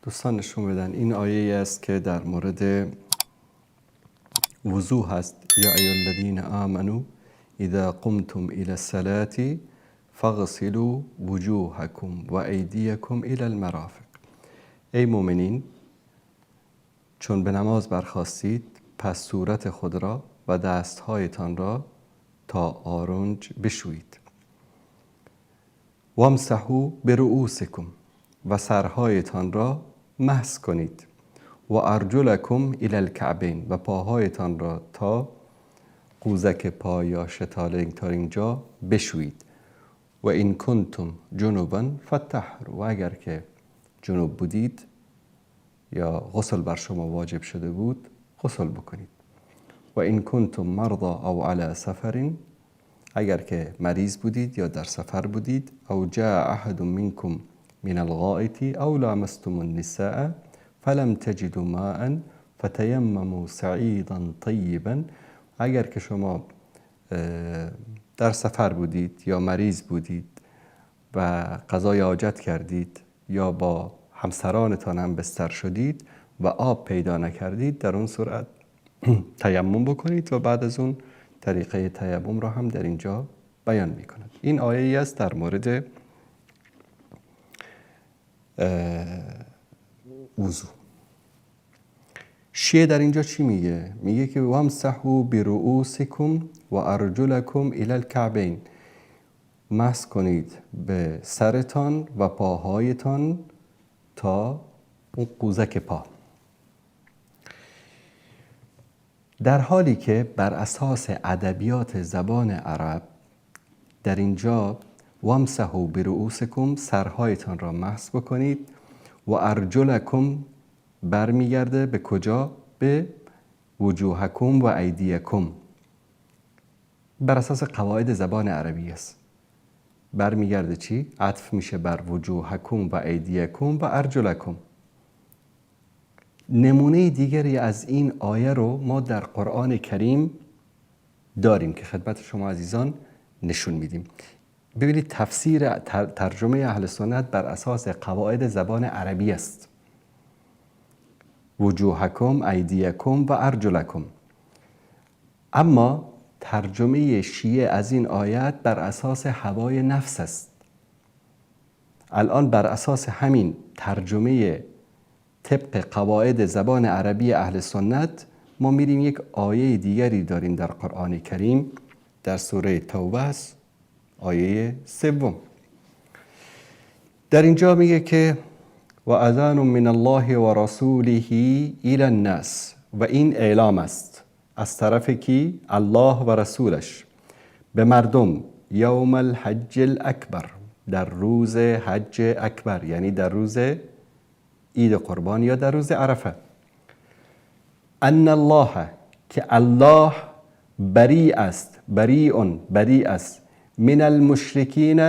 دوستان نشون بدن این آیه است که در مورد وضو هست. یا ایها الذین آمنوا اذا قمتم الى الصلاة فاغسلوا وجوهکم و ایدیکم الى المرافق. ای مؤمنین، چون به نماز برخاستید پس صورت خود را و دستهایتان را تا آرنج بشویید. وامسحوا برؤوسکم و سرهایتان را مسح کنید. و ارجلکم الی الکعبین و پاهایتان را تا قوزک پا یا شتالین تا اینجا بشویید. و این کنتم جنوبا فطهروا، و اگر که جنوب بودید یا غسل بر شما واجب شده بود غسل بکنید. و این کنتم مرضى او علی سفر، اگر که مریض بودید یا در سفر بودید. او جاء احد منکم من الغائط او لامستم النساء فلم تجدوا ماء فتیمموا صعیدا طیبا، اگر که شما در سفر بودید یا مریض بودید و قضای حاجت کردید یا با همسرانتان هم بستر شدید و آب پیدا نکردید، در اون صورت تیمم بکنید و بعد از اون طریقه تیمم را هم در اینجا بیان می‌کند. این آیه است در مورد وضو. شیعه در اینجا چی میگه؟ میگه که وامسحوا برؤوسکم و ارجلکم الی الکعبین، مسح کنید به سرتان و پاهایتان تا اون قوزک پا. در حالی که بر اساس ادبیات زبان عرب در اینجا وامسحوا برؤوسکم سرهایتان را مسح بکنید و ارجلکم برمیگرده به کجا؟ به وجوهکم و ایدیکم. بر اساس قواعد زبان عربی است. برمیگرده چی؟ عطف میشه بر وجوهکم و ایدیکم و ارجلکم. نمونه دیگری از این آیه رو ما در قرآن کریم داریم که خدمت شما عزیزان نشون میدیم. ببینید تفسیر ترجمه اهل سنت بر اساس قواعد زبان عربی است. وجوهکم، ایدیکم و ارجلکم. اما ترجمه شیعه از این آیت بر اساس هوای نفس است. الان بر اساس همین ترجمه طبق قواعد زبان عربی اهل سنت ما میریم یک آیه دیگری داریم در قرآن کریم در سوره توبه است، آیه 3. در اینجا میگه که و اذان من الله و رسوله الی الناس، و این اعلام است از طرف کی؟ الله و رسولش به مردم. یوم الحج الاکبر، در روز حج اکبر، یعنی در روز عید قربان یا در روز عرفه. ان الله، که الله بری است، بری است من المشرکین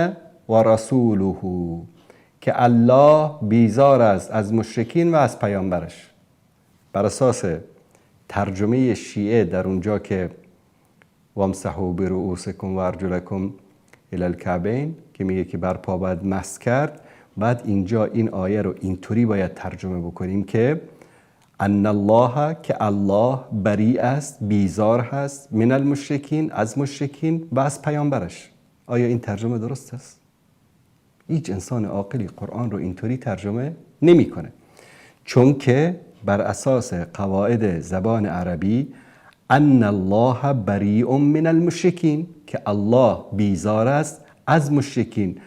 و رسوله، که الله بیزار است از مشرکین و از پیامبرش. بر اساس ترجمه شیعه در اونجا که وامسحوا برؤوسکم و ارجلکم الی الکعبین که میگه که بر پا باید مسح کرد، بعد اینجا این آیه رو اینطوری باید ترجمه بکنیم که ان الله، که الله بری است، بیزار هست من المشرکین، از مشرکین و از پیامبرش. آیا این ترجمه درست است؟ هیچ انسان عاقلی قرآن رو اینطوری ترجمه نمیکنه، چون که بر اساس قواعد زبان عربی ان الله بریء من المشرکین، که الله بیزار است از مشرکین،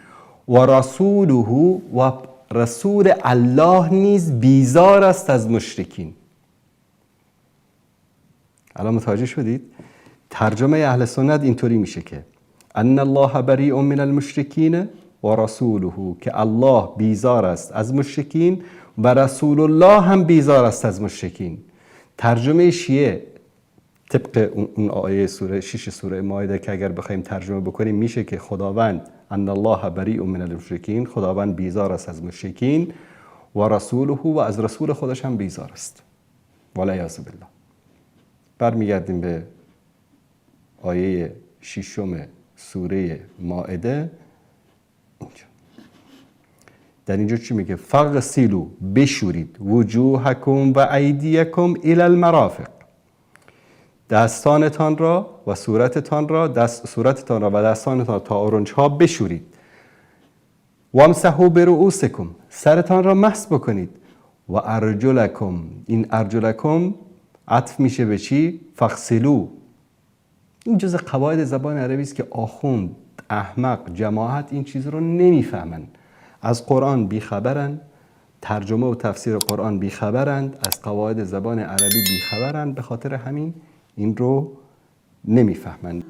و رسوله، و رسول الله نیز بیزار است از مشرکین. الان متوجه شدید؟ ترجمه اهل سنت اینطوری میشه که ان الله بریء من المشرکین و رسوله، که الله بیزار است از مشرکین و رسول الله هم بیزار است از مشرکین. ترجمه شیعه طبق اون آیه سوره 6 سوره مائده که اگر بخوایم ترجمه بکنیم میشه که خداوند ان الله بریء من المشرکین، خداوند بیزار است از مشرکین، و رسوله، و از رسول خودش هم بیزار است. والعیاذ بالله. برمیگردیم به آیه 6 سوره مائده. در اینجا چی میگه؟ فغسلوا، بشورید، وجوهکم و ایدیکم الی المرافق، دستانتان را و صورتتان را صورتتان را و دستانتان تا اورنج‌ها بشورید. وامسحوا برؤوسکم، سرتان را مسح بکنید. و ارجلکم، این ارجلکم عطف میشه به چی؟ فغسلوا. این جزء قواعد زبان عربی است که آخوند، احمق، جماعت این چیز رو نمیفهمن. از قرآن بیخبرند، ترجمه و تفسیر قرآن بیخبرند، از قواعد زبان عربی بیخبرند، به خاطر همین این رو نمیفهمند.